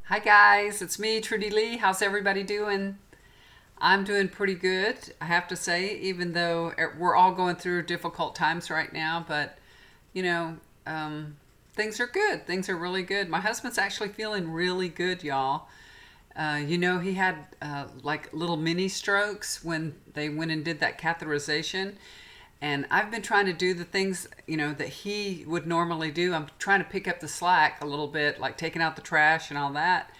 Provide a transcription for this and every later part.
Hi guys, it's me, Trudy Lee. How's everybody doing? I'm doing pretty good, I have to say, even though we're all going through difficult times right now, but you know, um, things are good. Things are really good. My husband's actually feeling really good, y'all. He had like little mini strokes when they went and did that catheterization. And I've been trying to do the things, that he would normally do. I'm trying to pick up the slack a little bit, like taking out the trash and all that.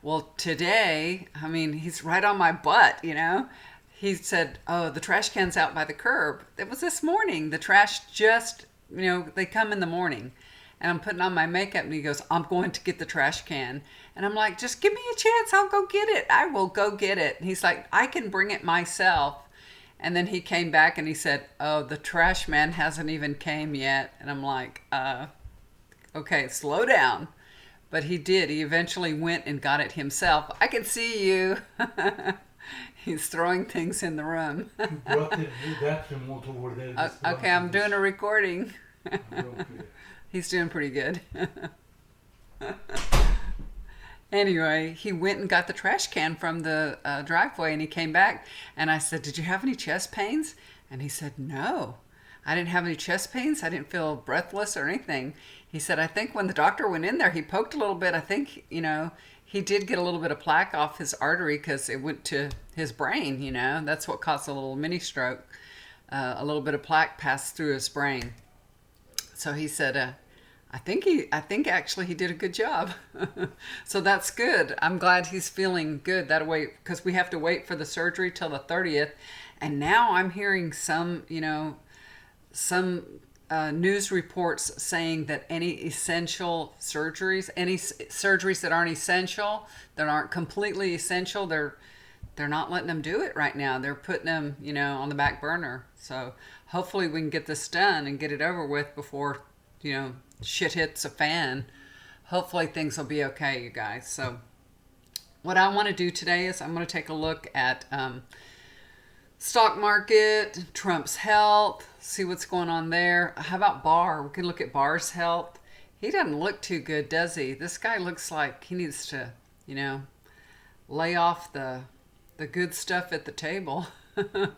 Well, today, I mean, he's right on my butt. He said, "Oh, the trash can's out by the curb." It was this morning. The trash just, they come in the morning. And I'm putting on my makeup, and he goes, "I'm going to get the trash can." And I'm like, "Just give me a chance. I'll go get it. I will go get it." And he's like, "I can bring it myself." And then he came back and he said, "Oh, the trash man hasn't even came yet." And I'm like, okay, slow down. But he did. He eventually went and got it himself. I can see you. He's throwing things in the room. You brought that remote over there. This one Okay, to I'm doing this. a recording. Okay. He's doing pretty good. Anyway, he went and got the trash can from the driveway and he came back. And I said, "Did you have any chest pains?" And he said, "No, I didn't have any chest pains. I didn't feel breathless or anything." He said, "I think when the doctor went in there, he poked a little bit. I think, he did get a little bit of plaque off his artery because it went to his brain. That's what caused a little mini stroke. A little bit of plaque passed through his brain." So he said, I think actually he did a good job. So that's good. I'm glad he's feeling good that way because we have to wait for the surgery till the 30th. And now I'm hearing some news reports saying that any essential surgeries, surgeries that aren't essential, that aren't completely essential, they're not letting them do it right now. They're putting them, on the back burner. So hopefully we can get this done and get it over with before, shit hits a fan. Hopefully things will be okay, you guys. So what I want to do today is I'm going to take a look at stock market, Trump's health, see what's going on there. How about Barr? We can look at Barr's health. He doesn't look too good, does he? This guy looks like he needs to, lay off the good stuff at the table. It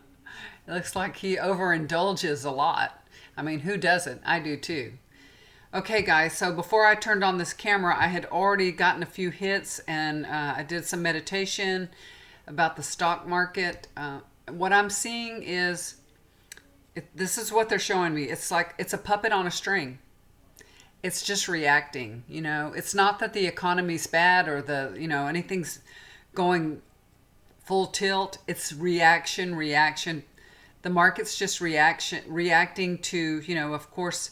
looks like he overindulges a lot. I mean, who doesn't? I do too. Okay, guys, so before I turned on this camera, I had already gotten a few hits and I did some meditation about the stock market. What I'm seeing is, this is what they're showing me. It's like it's a puppet on a string. It's just reacting. It's not that the economy's bad or anything's going full tilt. It's reaction. The market's just reacting to, of course,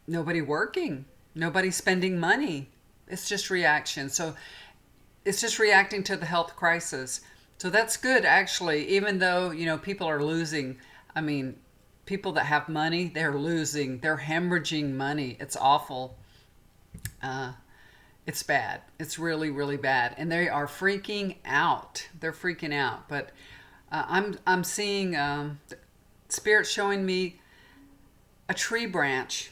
nobody working, nobody spending money. It's just reaction. So it's just reacting to the health crisis. So that's good, actually, even though, people are losing. I mean, people that have money, they're losing. They're hemorrhaging money. It's awful. It's bad. It's really, really bad. And they are freaking out. They're freaking out. But I'm seeing Spirit showing me a tree branch.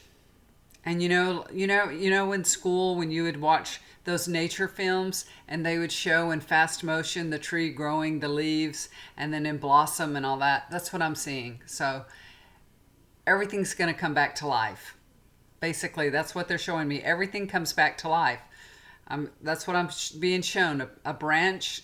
And in school when you would watch those nature films and they would show in fast motion the tree growing, the leaves, and then in blossom and all that. That's what I'm seeing. So everything's going to come back to life. Basically, that's what they're showing me. Everything comes back to life. That's what I'm being shown. A branch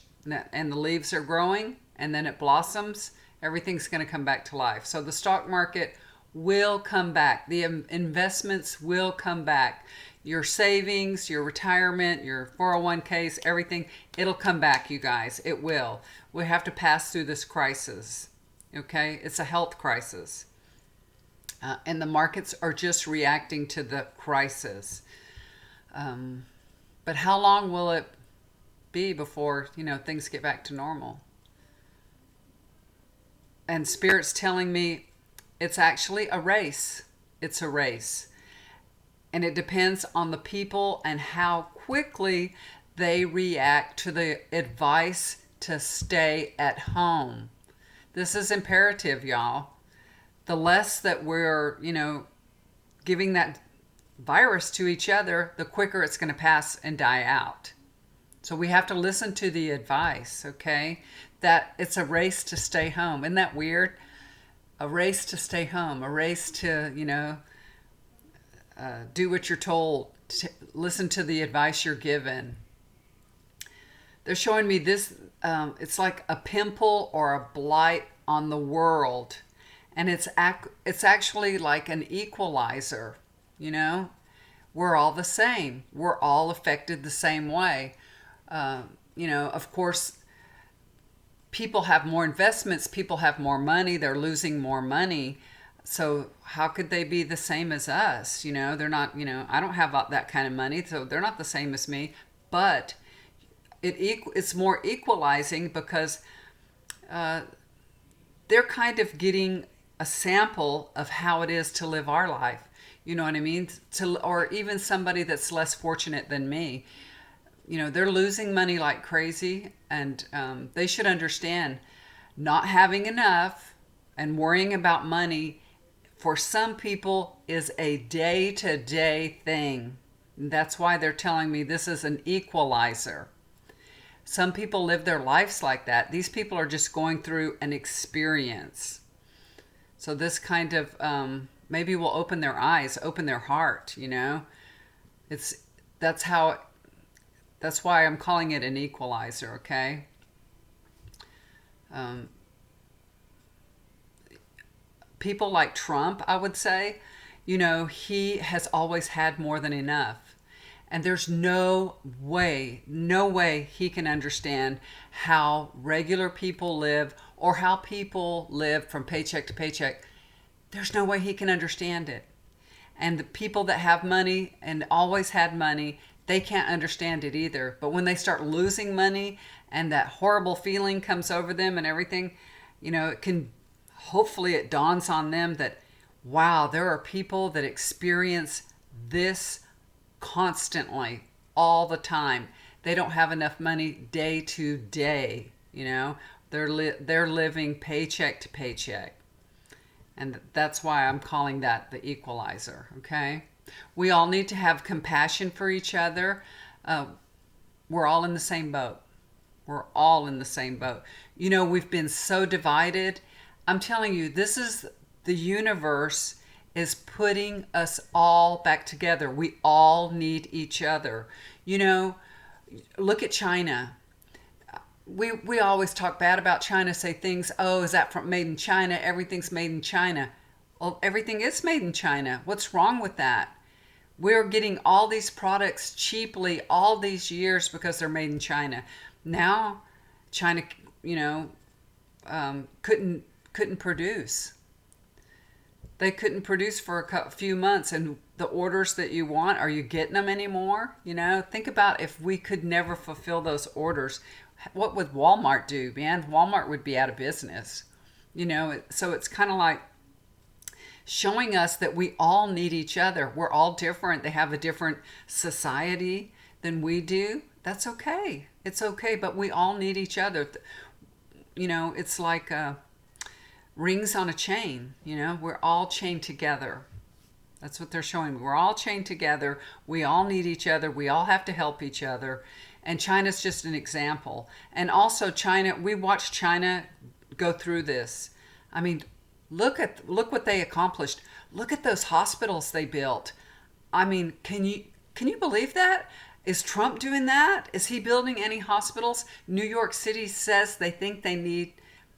and the leaves are growing and then it blossoms. Everything's going to come back to life. So the stock market will come back. The investments will come back. Your savings, your retirement, your 401ks, everything, it'll come back, you guys. It will. We have to pass through this crisis. Okay? It's a health crisis. And the markets are just reacting to the crisis. But how long will it be before, things get back to normal? And Spirit's telling me it's actually a race. It's a race. And it depends on the people and how quickly they react to the advice to stay at home. This is imperative, y'all. The less that we're, giving that virus to each other, the quicker it's going to pass and die out. So we have to listen to the advice, okay? That it's a race to stay home. Isn't that weird? A race to stay home, a race to, do what you're told, listen to the advice you're given. They're showing me this, it's like a pimple or a blight on the world. And it's actually like an equalizer, We're all the same. We're all affected the same way. Of course, people have more investments, people have more money, they're losing more money. So how could they be the same as us? They're not, I don't have that kind of money, so they're not the same as me. But it's more equalizing because they're kind of getting a sample of how it is to live our life. You know what I mean? Or even somebody that's less fortunate than me. They're losing money like crazy, and they should understand not having enough and worrying about money for some people is a day-to-day thing. And that's why they're telling me this is an equalizer. Some people live their lives like that. These people are just going through an experience. So this kind of maybe will open their eyes, open their heart, That's why I'm calling it an equalizer, okay? People like Trump, I would say, he has always had more than enough. And there's no way he can understand how regular people live or how people live from paycheck to paycheck. There's no way he can understand it. And the people that have money and always had money, they can't understand it either. But when they start losing money and that horrible feeling comes over them and everything, hopefully it dawns on them that, wow, there are people that experience this constantly, all the time. They don't have enough money day to day, They're living paycheck to paycheck. And that's why I'm calling that the equalizer, okay? We all need to have compassion for each other. We're all in the same boat. We're all in the same boat. We've been so divided. I'm telling you, the universe is putting us all back together. We all need each other. Look at China. We always talk bad about China, say things, is that from made in China? Everything's made in China. Well, everything is made in China. What's wrong with that? We're getting all these products cheaply all these years because they're made in China. Now, China, couldn't produce. They couldn't produce for a few months, and the orders that you want, are you getting them anymore? Think about if we could never fulfill those orders. What would Walmart do, man? Walmart would be out of business. So it's kind of like showing us that we all need each other. We're all different. They have a different society than we do. That's okay. It's okay, but we all need each other. It's like rings on a chain. We're all chained together. That's what they're showing me. We're all chained together. We all need each other. We all have to help each other. And China's just an example. And also China, we watched China go through this. I mean, look what they accomplished. Look at those hospitals they built. I mean, can you believe that? Is Trump doing that? Is he building any hospitals? New York City says they think they need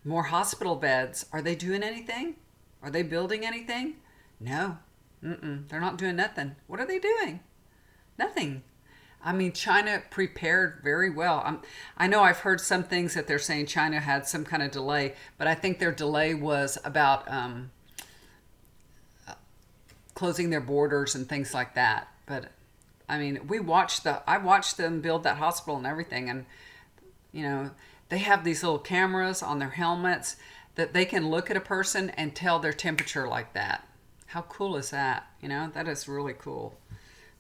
more hospital beds. Are they doing anything? Are they building anything? No. They're not doing nothing. What are they doing? Nothing. I mean, China prepared very well. I know I've heard some things that they're saying China had some kind of delay, but I think their delay was about closing their borders and things like that. But I mean, I watched them build that hospital and everything, and they have these little cameras on their helmets that they can look at a person and tell their temperature like that. How cool is that? That is really cool.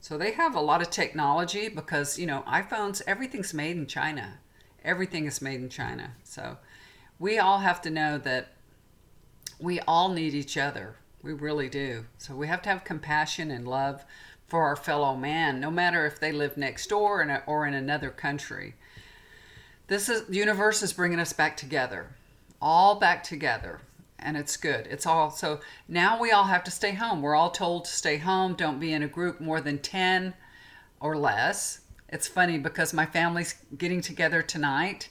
So they have a lot of technology because, iPhones, everything's made in China. Everything is made in China. So we all have to know that we all need each other. We really do. So we have to have compassion and love for our fellow man, no matter if they live next door or in another country. The universe is bringing us back together, all back together, and it's good. It's all so now we all have to stay home. We're all told to stay home. Don't be in a group more than 10 or less. It's funny because my family's getting together tonight,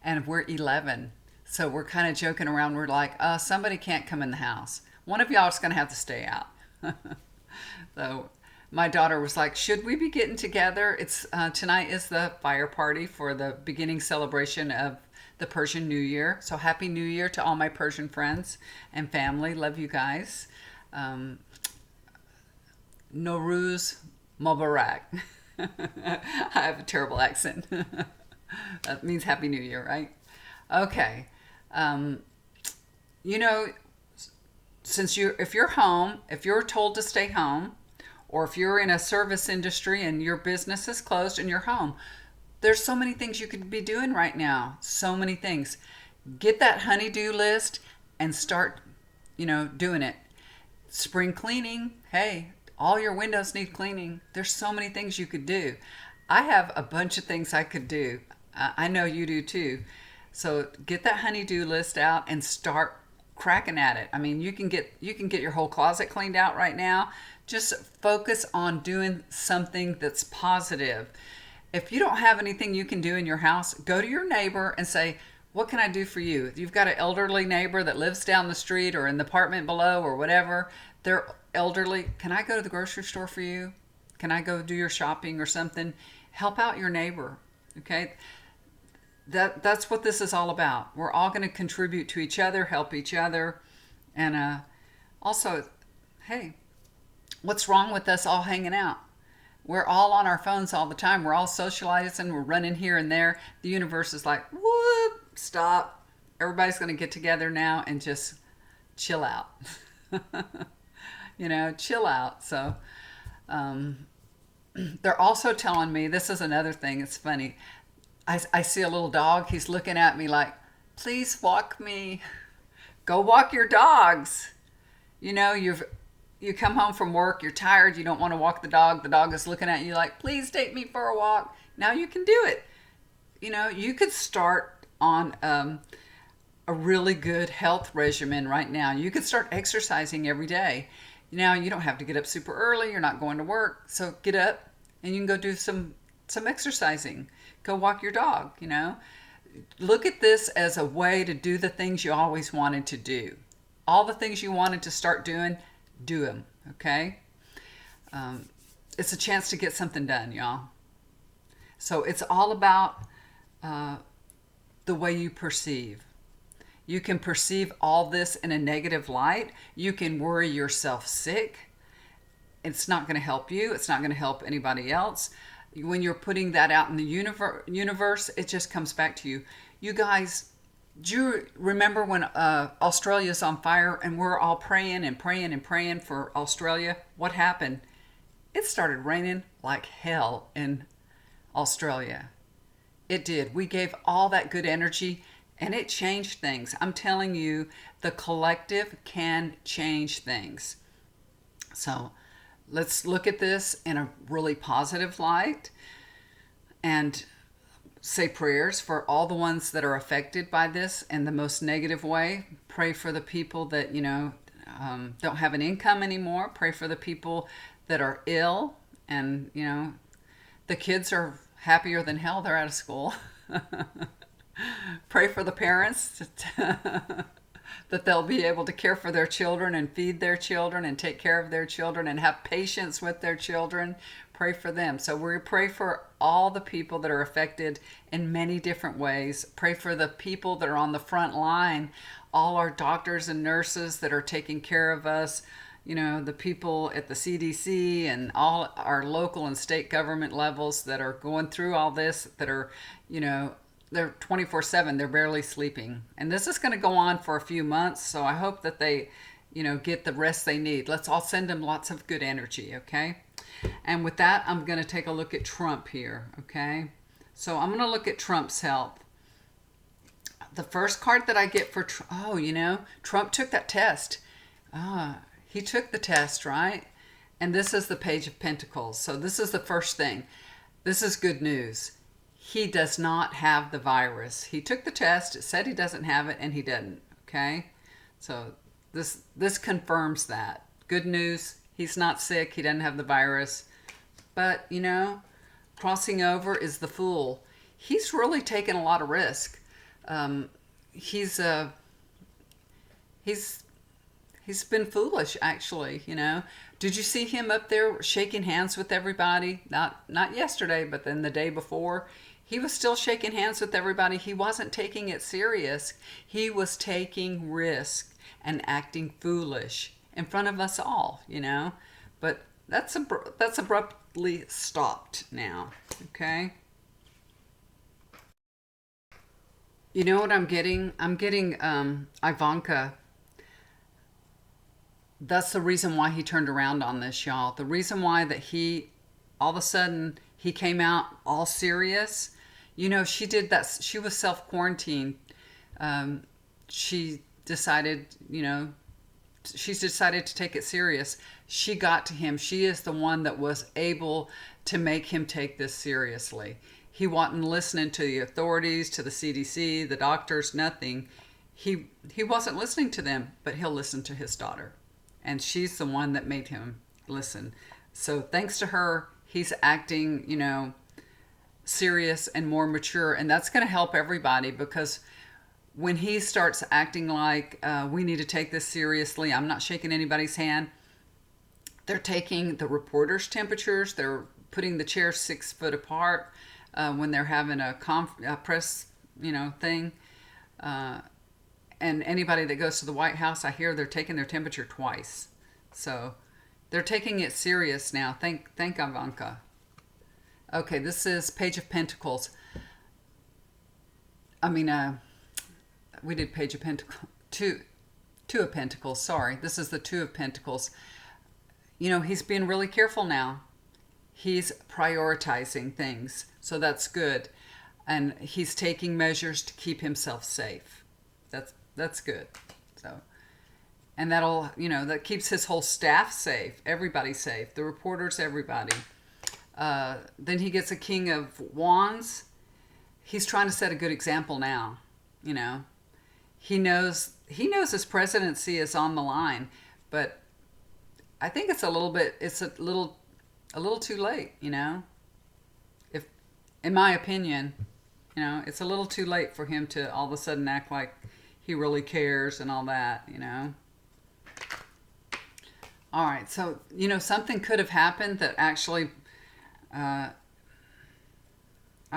and we're 11. So we're kind of joking around. We're like, somebody can't come in the house. One of y'all is going to have to stay out. So my daughter was like, should we be getting together? Tonight is the fire party for the beginning celebration of the Persian New Year. So Happy New Year to all my Persian friends and family. Love you guys. Nowruz Mubarak. I have a terrible accent. That means Happy New Year, right? Okay. You know, if you're home, if you're told to stay home, or if you're in a service industry and your business is closed and you're home, there's so many things you could be doing right now. So many things. Get that honey-do list and start, doing it. Spring cleaning. Hey, all your windows need cleaning. There's so many things you could do. I have a bunch of things I could do. I know you do too. So get that honey-do list out and start cracking at it. I mean, you can get your whole closet cleaned out right now. Just focus on doing something that's positive. If you don't have anything you can do in your house, go to your neighbor and say, what can I do for you? If you've got an elderly neighbor that lives down the street or in the apartment below or whatever, they're elderly. Can I go to the grocery store for you? Can I go do your shopping or something? Help out your neighbor. Okay? That's what this is all about. We're all going to contribute to each other, help each other. And also, hey, what's wrong with us all hanging out? We're all on our phones all the time. We're all socializing. We're running here and there. The universe is like, whoop, stop. Everybody's going to get together now and just chill out. Chill out. So they're also telling me, this is another thing. It's funny. I see a little dog. He's looking at me like, please walk me. Go walk your dogs. You come home from work, you're tired, you don't want to walk the dog. The dog is looking at you like, please take me for a walk. Now you can do it. You could start on a really good health regimen right now. You could start exercising every day. Now you don't have to get up super early. You're not going to work. So get up and you can go do some exercising. Go walk your dog, Look at this as a way to do the things you always wanted to do. All the things you wanted to start doing, do them, okay? It's a chance to get something done, y'all. So it's all about the way you perceive. You can perceive all this in a negative light. You can worry yourself sick. It's not going to help you. It's not going to help anybody else. When you're putting that out in the universe, it just comes back to you. You guys, do you remember when Australia's on fire and we're all praying and praying and praying for Australia? What happened? It started raining like hell in Australia. It did. We gave all that good energy and it changed things. I'm telling you, the collective can change things. So let's look at this in a really positive light and say prayers for all the ones that are affected by this in the most negative way. Pray for the people that, don't have an income anymore. Pray for the people that are ill. And, the kids are happier than hell. They're out of school. Pray for the parents that they'll be able to care for their children and feed their children and take care of their children and have patience with their children. Pray for them. So we pray for all the people that are affected in many different ways. Pray for the people that are on the front line, all our doctors and nurses that are taking care of us, the people at the CDC and all our local and state government levels that are going through all this, that are, they're 24/7, they're barely sleeping. And this is going to go on for a few months, so I hope that they, get the rest they need. Let's all send them lots of good energy, okay? And with that, I'm going to take a look at Trump here, okay? So I'm going to look at Trump's health. The first card that I get for Trump took that test. He took the test, right? And this is the Page of Pentacles. So this is the first thing. This is good news. He does not have the virus. He took the test. It said he doesn't have it, and he didn't. Okay? So this confirms that. Good news. He's not sick. He doesn't have the virus. But, you know, crossing over is the fool. He's really taken a lot of risk. He's been foolish, actually, you know. Did you see him up there shaking hands with everybody? Not yesterday, but then the day before. He was still shaking hands with everybody. He wasn't taking it serious. He was taking risk and acting foolish in front of us all, you know. But that's abruptly stopped now, okay? You know what I'm getting? I'm getting Ivanka. That's the reason why he turned around on this, y'all. The reason why that he, all of a sudden, he came out all serious. You know, she did that. She was self-quarantined. She decided, you know, she's decided to take it serious. She got to him. She is the one that was able to make him take this seriously. He wasn't listening to the authorities, to the CDC, the doctors, nothing. He wasn't listening to them, but he'll listen to his daughter. And she's the one that made him listen. So thanks to her, he's acting, you know, serious and more mature. And that's going to help everybody, because when he starts acting like we need to take this seriously, I'm not shaking anybody's hand. They're taking the reporters' temperatures. They're putting the chairs 6 foot apart when they're having a press, you know, thing. And anybody that goes to the White House, I hear they're taking their temperature twice. So they're taking it serious now. Thank Ivanka. Okay, this is Page of Pentacles. I mean, we did Page of Pentacles. Two of Pentacles, sorry. This is the Two of Pentacles. You know, he's being really careful now. He's prioritizing things, so that's good. And he's taking measures to keep himself safe. That's good. So, and that'll, you know, that keeps his whole staff safe, everybody safe, the reporters, everybody. Then he gets a King of Wands. He's trying to set a good example now, you know. He knows his presidency is on the line, but I think it's a little too late, you know. If, in my opinion, you know, it's a little too late for him to all of a sudden act like he really cares and all that, you know. All right, so, you know, something could have happened that actually, I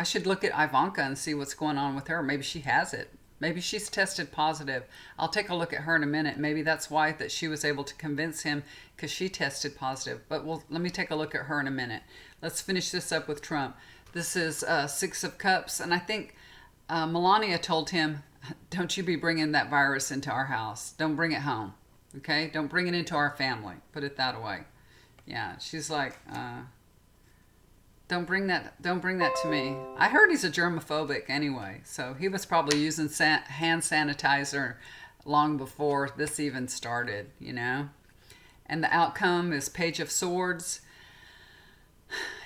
should look at Ivanka and see what's going on with her. Maybe she has it. Maybe she's tested positive. I'll take a look at her in a minute. Maybe that's why that she was able to convince him, because she tested positive. But let me take a look at her in a minute. Let's finish this up with Trump. This is 6 of Cups, and I think Melania told him, don't you be bringing that virus into our house. Don't bring it home, okay? Don't bring it into our family. Put it that way. Yeah, she's like, don't bring that to me. I heard he's a germophobic anyway, so he was probably using hand sanitizer long before this even started, you know? And the outcome is Page of Swords.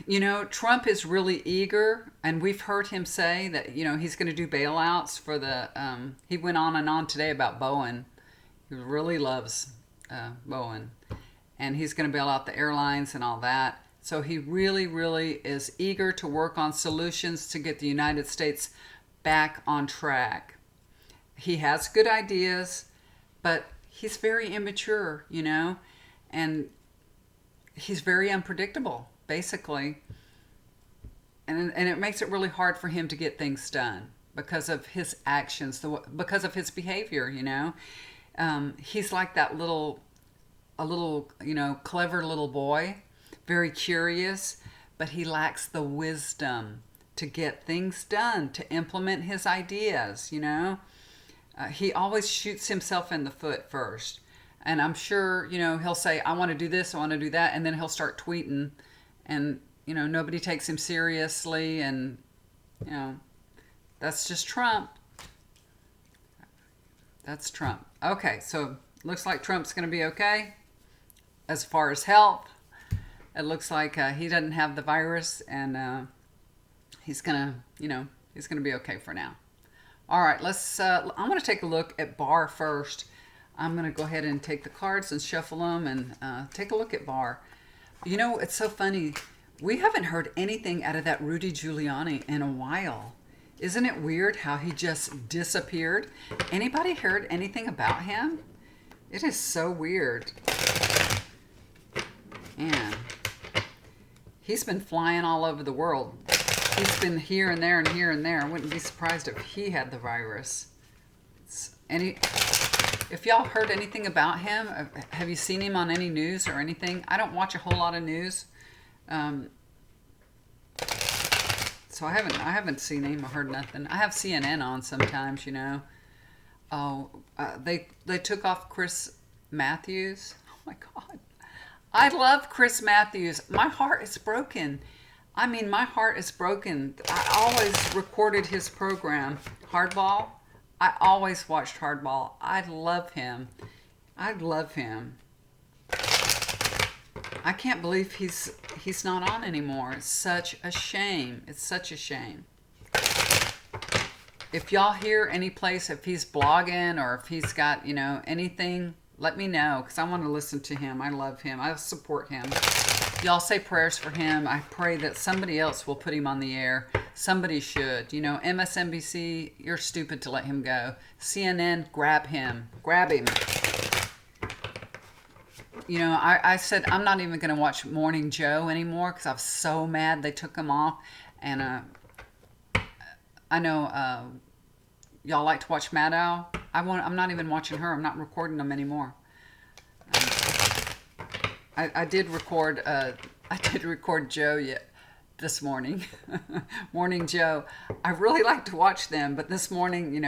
You know, Trump is really eager, and we've heard him say that, you know, he's going to do bailouts for the, he went on and on today about Boeing. He really loves Boeing. And he's going to bail out the airlines and all that. So he really, really is eager to work on solutions to get the United States back on track. He has good ideas, but he's very immature, you know, and he's very unpredictable, basically. And it makes it really hard for him to get things done because of his actions, because of his behavior, you know. He's like that little, you know, clever little boy, very curious, but he lacks the wisdom to get things done, to implement his ideas, you know. He always shoots himself in the foot first. And I'm sure, you know, he'll say, I want to do this, I want to do that. And then he'll start tweeting and, you know, nobody takes him seriously. And, you know, that's just Trump. That's Trump. Okay, so looks like Trump's going to be okay as far as health. It looks like he doesn't have the virus, and he's gonna, he's gonna be okay for now. All right, let's. I want to take a look at Barr first. I'm gonna go ahead and take the cards and shuffle them and take a look at Barr. It's so funny. We haven't heard anything out of that Rudy Giuliani in a while. Isn't it weird how he just disappeared? Anybody heard anything about him? It is so weird. Man, he's been flying all over the world. He's been here and there and here and there. I wouldn't be surprised if he had the virus. If y'all heard anything about him, have you seen him on any news or anything? I don't watch a whole lot of news. So I haven't seen him or heard nothing. I have CNN on sometimes, Oh, they took off Chris Matthews. Oh my God. I love Chris Matthews. My heart is broken. I mean, my heart is broken. I always recorded his program, Hardball. I always watched Hardball. I love him. I love him. I can't believe he's not on anymore. It's such a shame. It's such a shame. If y'all hear any place, if he's blogging or if he's got, anything, let me know because I want to listen to him. I love him. I support him. Y'all say prayers for him. I pray that somebody else will put him on the air. Somebody should. MSNBC, you're stupid to let him go. CNN, grab him. Grab him. I said I'm not even going to watch Morning Joe anymore because I was so mad they took him off. And I know y'all like to watch Maddow. I'm not even watching her. I'm not recording them anymore. I did record Joe this morning. Morning Joe. I really like to watch them, but this morning,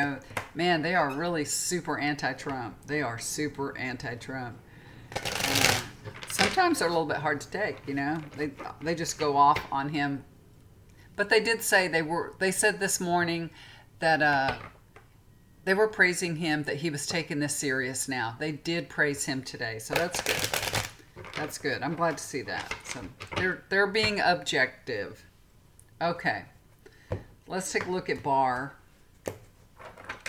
man, they are really super anti-Trump. They are super anti-Trump. Sometimes they're a little bit hard to take, They just go off on him. But they did say they said this morning that they were praising him, that he was taking this serious now. They did praise him today, so that's good. That's good. I'm glad to see that. So they're being objective. Okay. Let's take a look at Barr.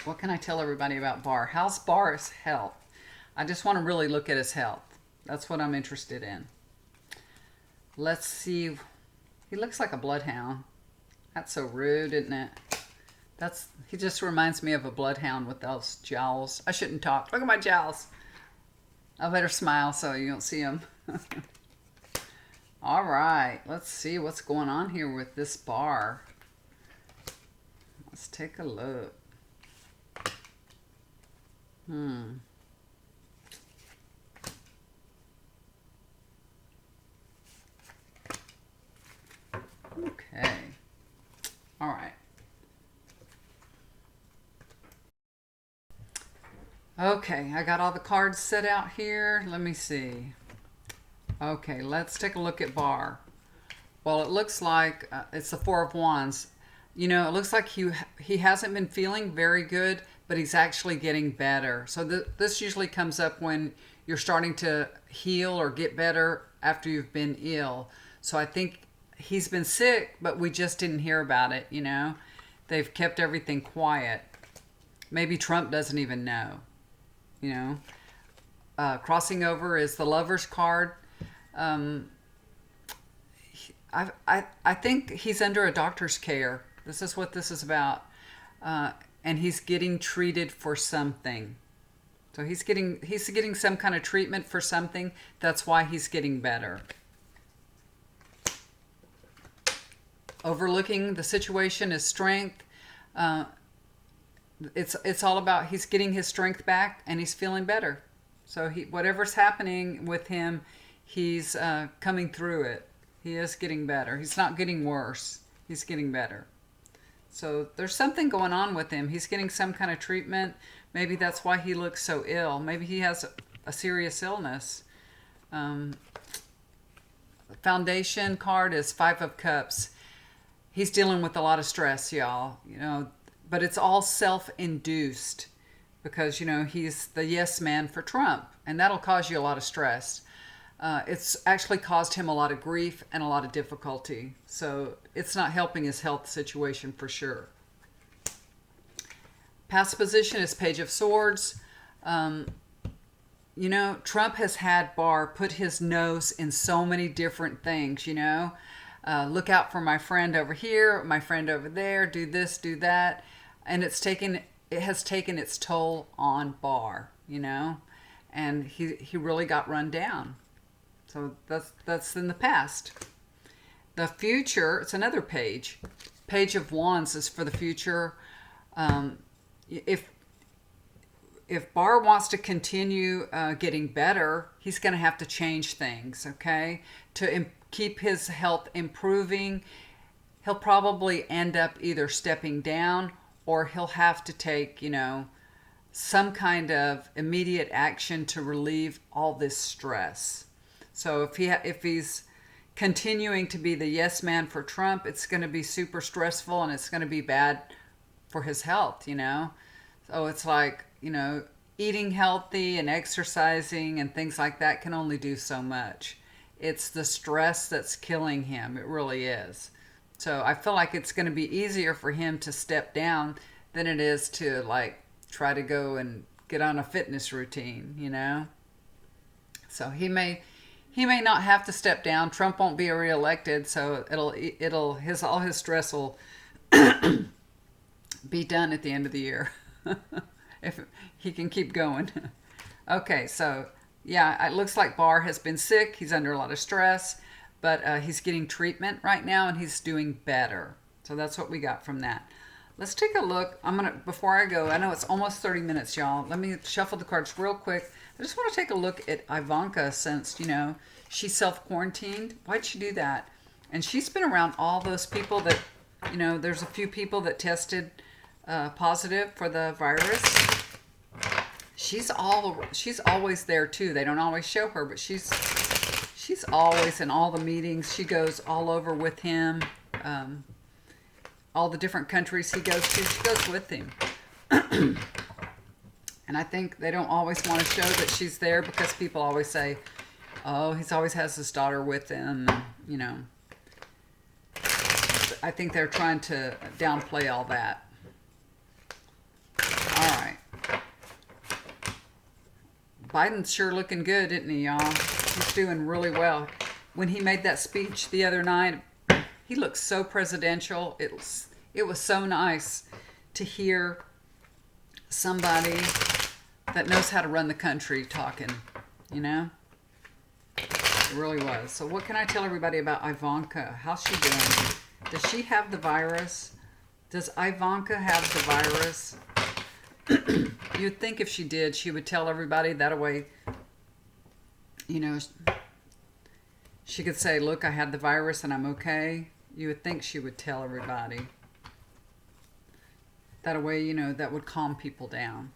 What can I tell everybody about Barr? How's Barr's health? I just want to really look at his health. That's what I'm interested in. Let's see. He looks like a bloodhound. That's so rude, isn't it? He just reminds me of a bloodhound with those jowls. I shouldn't talk. Look at my jowls. I better smile so you don't see them. All right. Let's see what's going on here with this Barr. Let's take a look. Okay. All right. Okay, I got all the cards set out here. Let me see. Okay, let's take a look at Barr. Well, it looks like it's the Four of Wands. It looks like he hasn't been feeling very good, but he's actually getting better. So this usually comes up when you're starting to heal or get better after you've been ill. So I think he's been sick, but we just didn't hear about it, They've kept everything quiet. Maybe Trump doesn't even know, Crossing over is the Lover's card. I think he's under a doctor's care. This is what this is about. And he's getting treated for something. So he's getting some kind of treatment for something. That's why he's getting better. Overlooking the situation is strength. It's all about he's getting his strength back and he's feeling better. So whatever's happening with him, he's coming through it. He is getting better. He's not getting worse. He's getting better. So there's something going on with him. He's getting some kind of treatment. Maybe that's why he looks so ill. Maybe he has a serious illness. The foundation card is Five of Cups. He's dealing with a lot of stress, y'all. But it's all self-induced because, he's the yes man for Trump. And that'll cause you a lot of stress. It's actually caused him a lot of grief and a lot of difficulty. So it's not helping his health situation for sure. Past position is Page of Swords. Trump has had Barr put his nose in so many different things, look out for my friend over here, my friend over there, do this, do that. And it has taken its toll on Barr, and he really got run down. So that's in the past. The future, it's another page. Page of Wands is for the future. If Barr wants to continue getting better, he's going to have to change things, okay? To keep his health improving, he'll probably end up either stepping down or he'll have to take, some kind of immediate action to relieve all this stress. So if he's continuing to be the yes man for Trump, it's going to be super stressful and it's going to be bad for his health, So it's like, eating healthy and exercising and things like that can only do so much. It's the stress that's killing him. It really is. So I feel like it's going to be easier for him to step down than it is to try to go and get on a fitness routine, So he may not have to step down. Trump won't be reelected, so all his stress will be done at the end of the year. If he can keep going. Okay, so yeah, it looks like Barr has been sick. He's under a lot of stress, but he's getting treatment right now and he's doing better. So that's what we got from that. Let's take a look. Before I go, I know it's almost 30 minutes, y'all. Let me shuffle the cards real quick. I just want to take a look at Ivanka since, she self-quarantined. Why'd she do that? And she's been around all those people that, there's a few people that tested positive for the virus. She's always there too. They don't always show her, but she's always in all the meetings. She goes all over with him. All the different countries he goes to, she goes with him. And I think they don't always want to show that she's there because people always say, oh, he always has his daughter with him, I think they're trying to downplay all that. All right. Biden's sure looking good, isn't he, y'all? He's doing really well. When he made that speech the other night, he looked so presidential. It was so nice to hear somebody that knows how to run the country talking, It really was. So what can I tell everybody about Ivanka? How's she doing? Does she have the virus? Does Ivanka have the virus? You'd think if she did, she would tell everybody. That way, she could say, look, I had the virus and I'm okay. You would think she would tell everybody. That way, that would calm people down.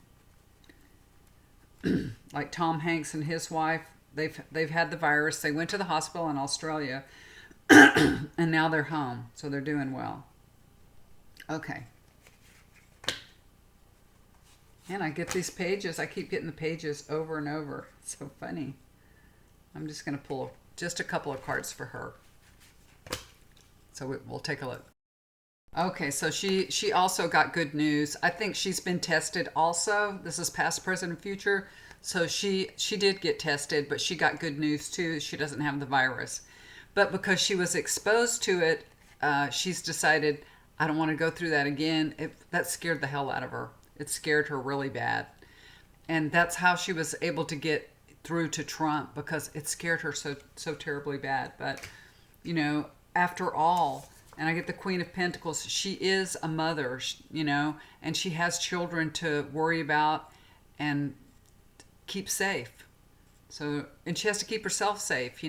Like Tom Hanks and his wife, they've had the virus. They went to the hospital in Australia, and now they're home, so they're doing well. Okay. And I get these pages. I keep getting the pages over and over. It's so funny. I'm just going to pull just a couple of cards for her. So we'll take a look. Okay, so she also got good news. I think she's been tested also. This is past, present, and future. So she did get tested, but she got good news too. She doesn't have the virus. But because she was exposed to it, she's decided, I don't want to go through that again. That scared the hell out of her. It scared her really bad. And that's how she was able to get through to Trump, because it scared her so terribly bad. But, after all, and I get the Queen of Pentacles, she is a mother, and she has children to worry about and keep safe. So, and she has to keep herself safe,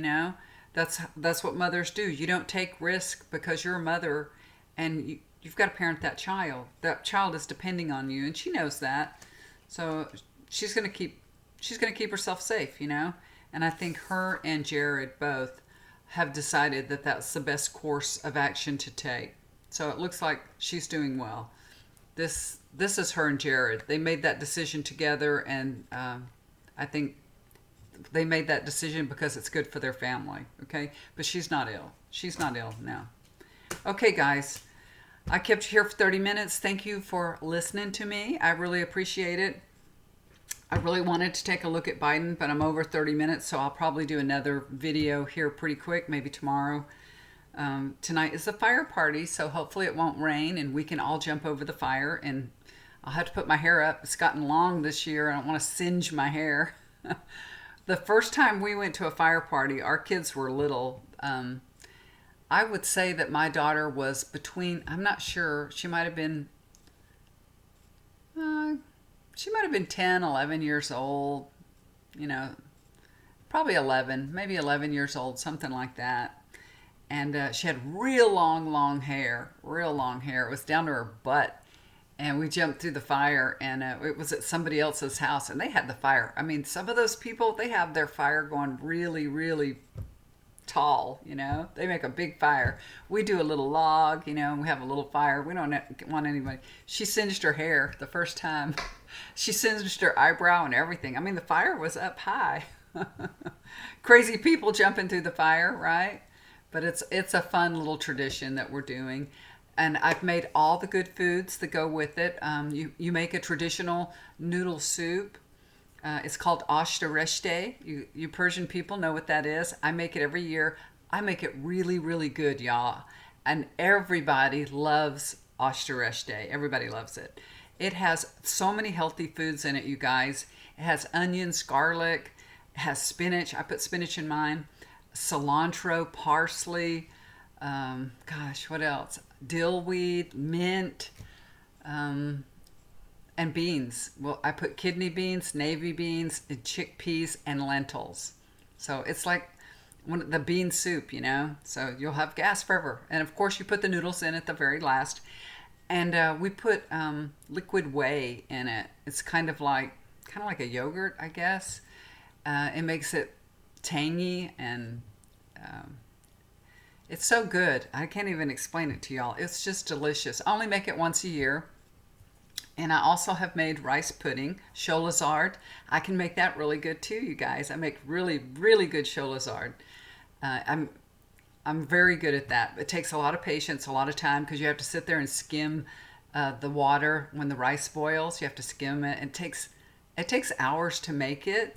That's what mothers do. You don't take risk because you're a mother, and you've got to parent that child. That child is depending on you, and she knows that. So she's going to keep herself safe, And I think her and Jared both have decided that that's the best course of action to take. So it looks like she's doing well. This is her and Jared. They made that decision together, and I think they made that decision because it's good for their family. Okay, but she's not ill. She's not ill now. Okay, guys, I kept you here for 30 minutes. Thank you for listening to me. I really appreciate it. I really wanted to take a look at Biden, but I'm over 30 minutes, so I'll probably do another video here pretty quick, maybe tomorrow. Tonight is the fire party, so hopefully it won't rain and we can all jump over the fire. And I'll have to put my hair up. It's gotten long this year. I don't want to singe my hair. The first time we went to a fire party, our kids were little. I would say that my daughter was between, I'm not sure, she might have been 10, 11 years old, probably 11, maybe 11 years old, something like that. And she had real long hair, real long hair. It was down to her butt. And we jumped through the fire, and it was at somebody else's house, and they had the fire. I mean, some of those people, they have their fire going really, really tall, They make a big fire. We do a little log, and we have a little fire. We don't want anybody. She singed her hair the first time. She singed her eyebrow and everything. I mean, the fire was up high. Crazy people jumping through the fire, right? But it's a fun little tradition that we're doing. And I've made all the good foods that go with it. You make a traditional noodle soup. It's called ashtareshte. You Persian people know what that is. I make it every year. I make it really, really good, y'all. And everybody loves ashtareshte. Everybody loves it. It has so many healthy foods in it, you guys. It has onions, garlic. It has spinach. I put spinach in mine. Cilantro, parsley. What else? Dillweed, mint, and beans. Well, I put kidney beans, navy beans, and chickpeas, and lentils. So it's like the bean soup, So you'll have gas forever. And of course, you put the noodles in at the very last. And we put liquid whey in it. It's kind of like a yogurt, I guess. It makes it tangy and it's so good. I can't even explain it to y'all. It's just delicious. I only make it once a year. And I also have made rice pudding, cholazard. I can make that really good too, you guys. I make really, really good cholazard. I'm very good at that. It takes a lot of patience, a lot of time, because you have to sit there and skim the water when the rice boils. You have to skim it. It takes hours to make it,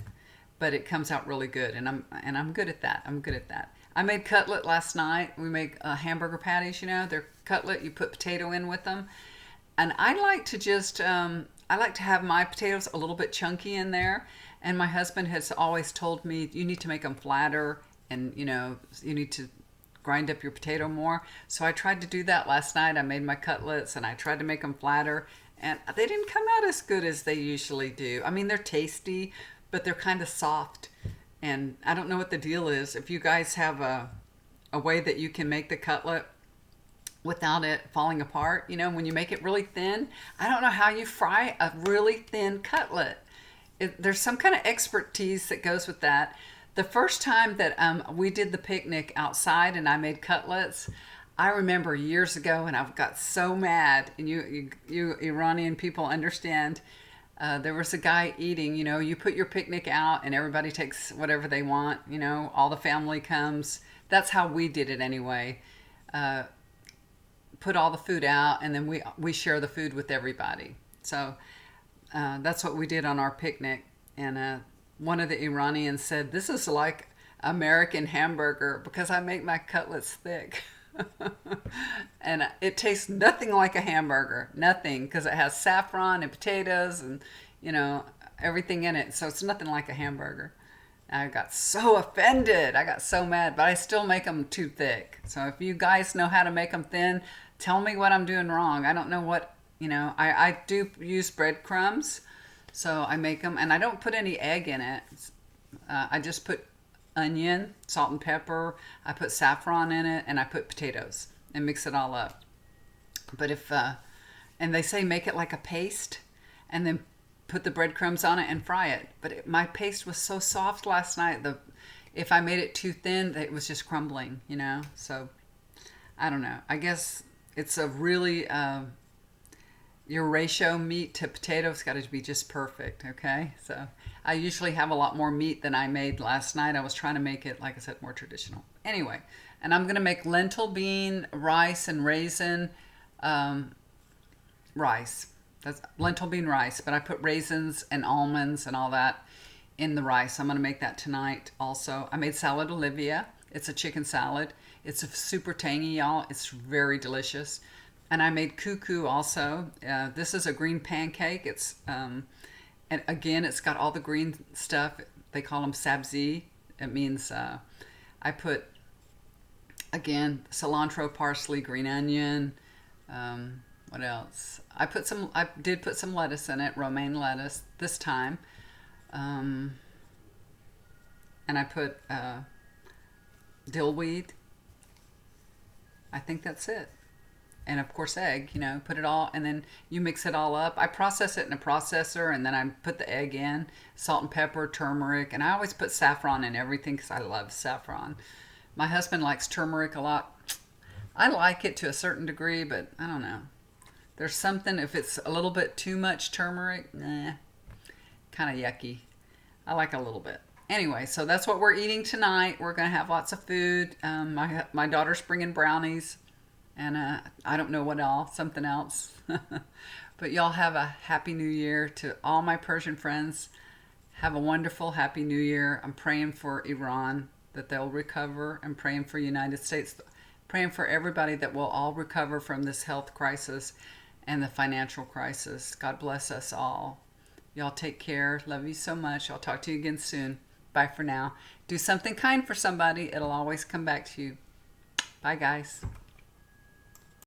but it comes out really good. And I'm good at that. I'm good at that. I made cutlet last night. We make hamburger patties, They're cutlet. You put potato in with them. And I like to have my potatoes a little bit chunky in there. And my husband has always told me, you need to make them flatter and, you need to grind up your potato more. So I tried to do that last night. I made my cutlets and I tried to make them flatter. And they didn't come out as good as they usually do. I mean, they're tasty, but they're kind of soft. And I don't know what the deal is. If you guys have a way that you can make the cutlet without it falling apart, when you make it really thin, I don't know how you fry a really thin cutlet. There's some kind of expertise that goes with that. The first time that we did the picnic outside and I made cutlets, I remember years ago, and I got so mad, and you Iranian people understand. There was a guy eating, you put your picnic out and everybody takes whatever they want, all the family comes. That's how we did it anyway. Put all the food out and then we share the food with everybody. So that's what we did on our picnic. And one of the Iranians said, this is like American hamburger because I make my cutlets thick. And it tastes nothing like a hamburger, nothing, because it has saffron and potatoes and everything in it, so it's nothing like a hamburger. I got so offended, I got so mad, but I still make them too thick. So if you guys know how to make them thin, tell me what I'm doing wrong. I don't know what, I do use breadcrumbs, so I make them, and I don't put any egg in it. I just put onion, salt and pepper. I put saffron in it, and I put potatoes and mix it all up. But and they say make it like a paste and then put the breadcrumbs on it and fry it. But my paste was so soft last night. If I made it too thin, it was just crumbling, So I don't know. I guess it's a really your ratio meat to potatoes got to be just perfect, okay? So I usually have a lot more meat than I made last night. I was trying to make it, like I said, more traditional. Anyway, and I'm going to make lentil bean, rice, and raisin rice. That's lentil bean rice, but I put raisins and almonds and all that in the rice. I'm going to make that tonight also. I made salad Olivia. It's a chicken salad. It's super tangy, y'all. It's very delicious. And I made cuckoo also. This is a green pancake. It's and again, it's got all the green stuff. They call them sabzi. It means I put again cilantro, parsley, green onion. What else? I did put some lettuce in it, romaine lettuce this time. And I put dill weed. I think that's it. And of course egg, put it all, and then you mix it all up. I process it in a processor, and then I put the egg in, salt and pepper, turmeric, and I always put saffron in everything because I love saffron. My husband likes turmeric a lot. I like it to a certain degree, but I don't know. There's something, if it's a little bit too much turmeric, kind of yucky. I like a little bit. Anyway, so that's what we're eating tonight. We're going to have lots of food. My daughter's bringing brownies. And I don't know what else, something else. But y'all have a happy new year. To all my Persian friends, have a wonderful happy new year. I'm praying for Iran, that they'll recover. I'm praying for United States, praying for everybody that we'll all recover from this health crisis and the financial crisis. God bless us all. Y'all take care. Love you so much. I'll talk to you again soon. Bye for now. Do something kind for somebody. It'll always come back to you. Bye, guys.